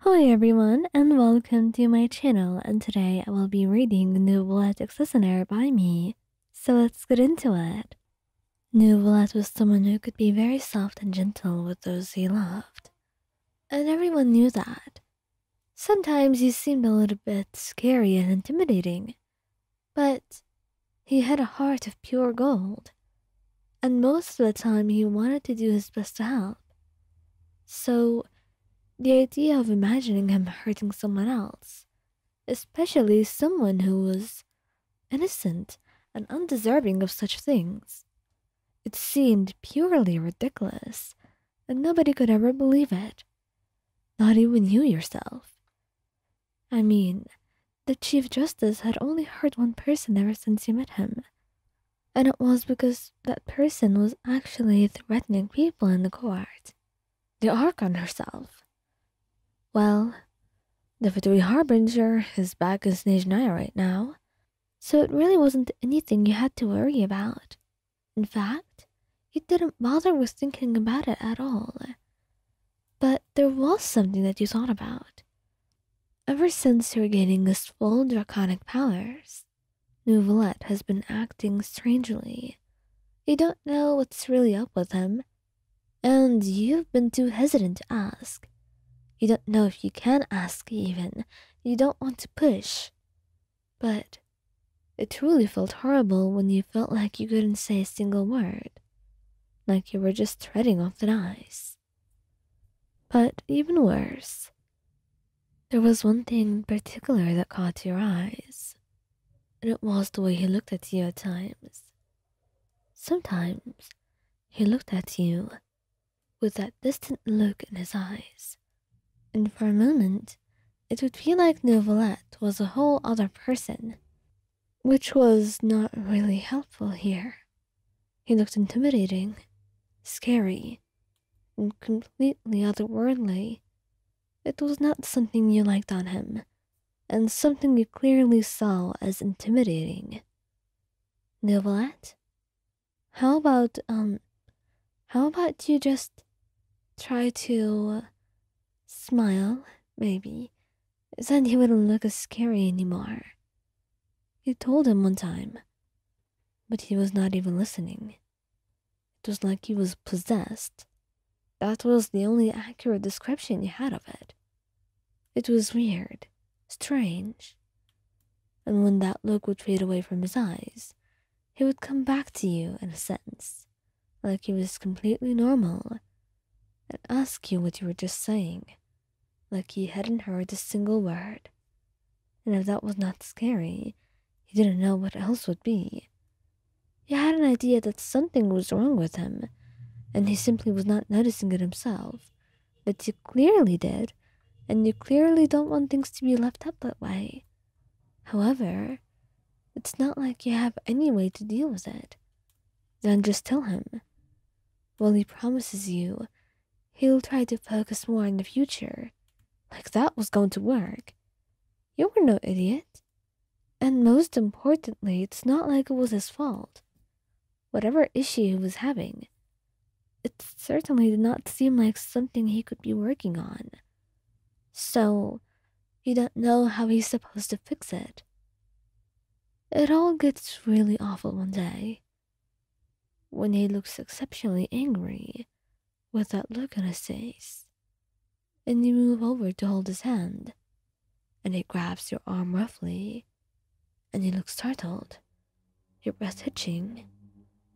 Hi everyone and welcome to my channel, and today I will be reading Neuvillette Listener by me. So let's get into it. Neuvillette was someone who could be very soft and gentle with those he loved. And everyone knew that. Sometimes he seemed a little bit scary and intimidating, but he had a heart of pure gold. And most of the time he wanted to do his best to help. So the idea of imagining him hurting someone else, especially someone who was innocent and undeserving of such things, it seemed purely ridiculous, and nobody could ever believe it. Not even you yourself. I mean, the Chief Justice had only hurt one person ever since you met him, and it was because that person was actually threatening people in the court. The Archon herself. Well, the Victory Harbinger is back in Stage 9 right now, so it really wasn't anything you had to worry about. In fact, you didn't bother with thinking about it at all. But there was something that you thought about. Ever since regaining his full draconic powers, Neuvillette has been acting strangely. You don't know what's really up with him, and you've been too hesitant to ask. You don't know if you can ask even. You don't want to push. But it truly felt horrible when you felt like you couldn't say a single word. Like you were just treading on thin ice. But even worse, there was one thing in particular that caught your eyes. And it was the way he looked at you at times. Sometimes he looked at you with that distant look in his eyes. And for a moment, it would feel like Neuvillette was a whole other person, which was not really helpful here. He looked intimidating, scary, and completely otherworldly. It was not something you liked on him, and something you clearly saw as intimidating. Neuvillette, how about you just try to smile, maybe. Then he wouldn't look as scary anymore. You told him one time, but he was not even listening. It was like he was possessed. That was the only accurate description you had of it. It was weird, strange. And when that look would fade away from his eyes, he would come back to you in a sense, like he was completely normal, and ask you what you were just saying, like he hadn't heard a single word. And if that was not scary, he didn't know what else would be. He had an idea that something was wrong with him, and he simply was not noticing it himself. But you clearly did, and you clearly don't want things to be left up that way. However, it's not like you have any way to deal with it. Then just tell him. Well, he promises you he'll try to focus more in the future. Like that was going to work. You were no idiot. And most importantly, it's not like it was his fault. Whatever issue he was having, it certainly did not seem like something he could be working on. So, you don't know how he's supposed to fix it. It all gets really awful one day, when he looks exceptionally angry, with that look on his face, and you move over to hold his hand, and he grabs your arm roughly, and you look startled, your breath hitching,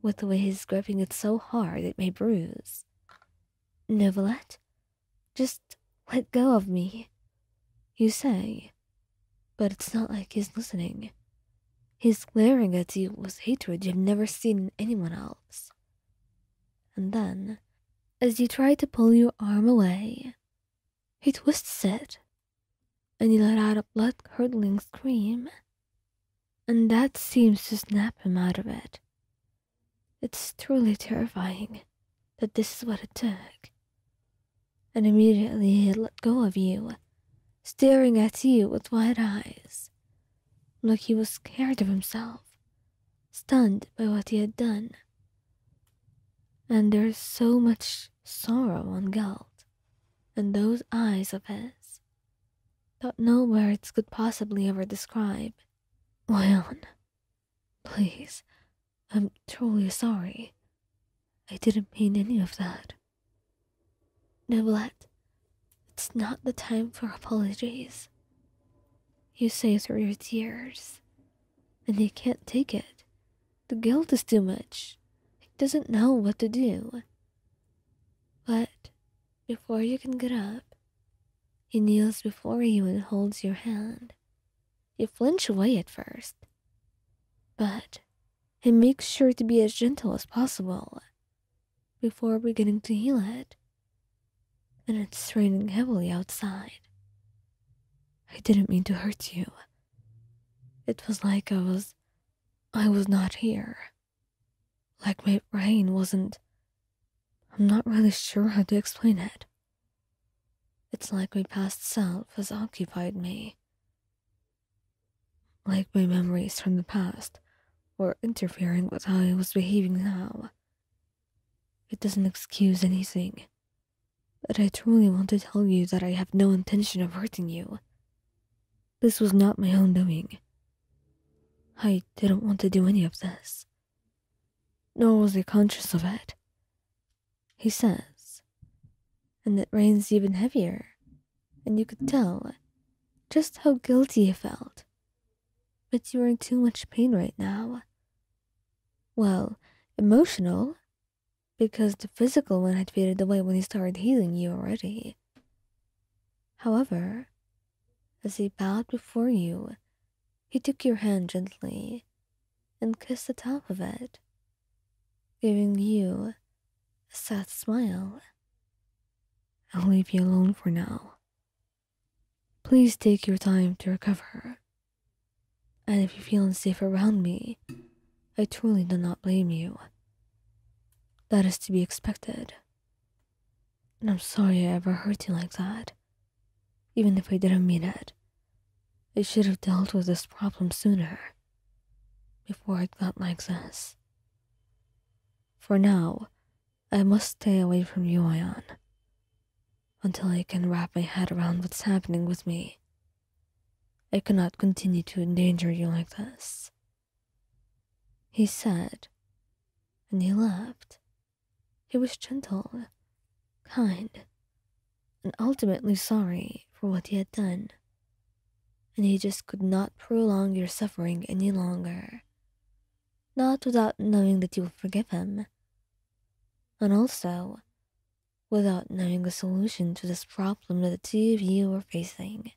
with the way he's gripping it so hard it may bruise. Neuvillette, just let go of me, you say, but it's not like he's listening. He's glaring at you with hatred you've never seen in anyone else. And then, as you try to pull your arm away, he twists it, and you let out a blood-curdling scream, and that seems to snap him out of it. It's truly terrifying that this is what it took. And immediately he let go of you, staring at you with wide eyes, like he was scared of himself, stunned by what he had done. And there's so much sorrow and guilt in those eyes of his. that no words could possibly ever describe. Leon, please, I'm truly sorry. I didn't mean any of that. Neuvillette, it's not the time for apologies. You say through your tears, and he can't take it. The guilt is too much. He doesn't know what to do. But before you can get up, he kneels before you and holds your hand. You flinch away at first, but he makes sure to be as gentle as possible before beginning to heal it. And it's raining heavily outside. I didn't mean to hurt you. It was like I was not here. Like my brain wasn't. I'm not really sure how to explain it. It's like my past self has occupied me. Like my memories from the past were interfering with how I was behaving now. It doesn't excuse anything, but I truly want to tell you that I have no intention of hurting you. This was not my own doing. I didn't want to do any of this, nor was I conscious of it, he says, and it rains even heavier, and you could tell just how guilty he felt. But you are in too much pain right now. Well, emotional, because the physical one had faded away when he started healing you already. However, as he bowed before you, he took your hand gently and kissed the top of it, giving you a sad smile. I'll leave you alone for now. Please take your time to recover. And if you feel unsafe around me, I truly do not blame you. That is to be expected. And I'm sorry I ever hurt you like that. Even if I didn't mean it. I should have dealt with this problem sooner, before it got like this. For now, I must stay away from you, Ion, until I can wrap my head around what's happening with me. I cannot continue to endanger you like this, he said, and he left. He was gentle, kind, and ultimately sorry for what he had done. And he just could not prolong your suffering any longer. Not without knowing that you will forgive him. And also, without knowing a solution to this problem that the two of you were facing.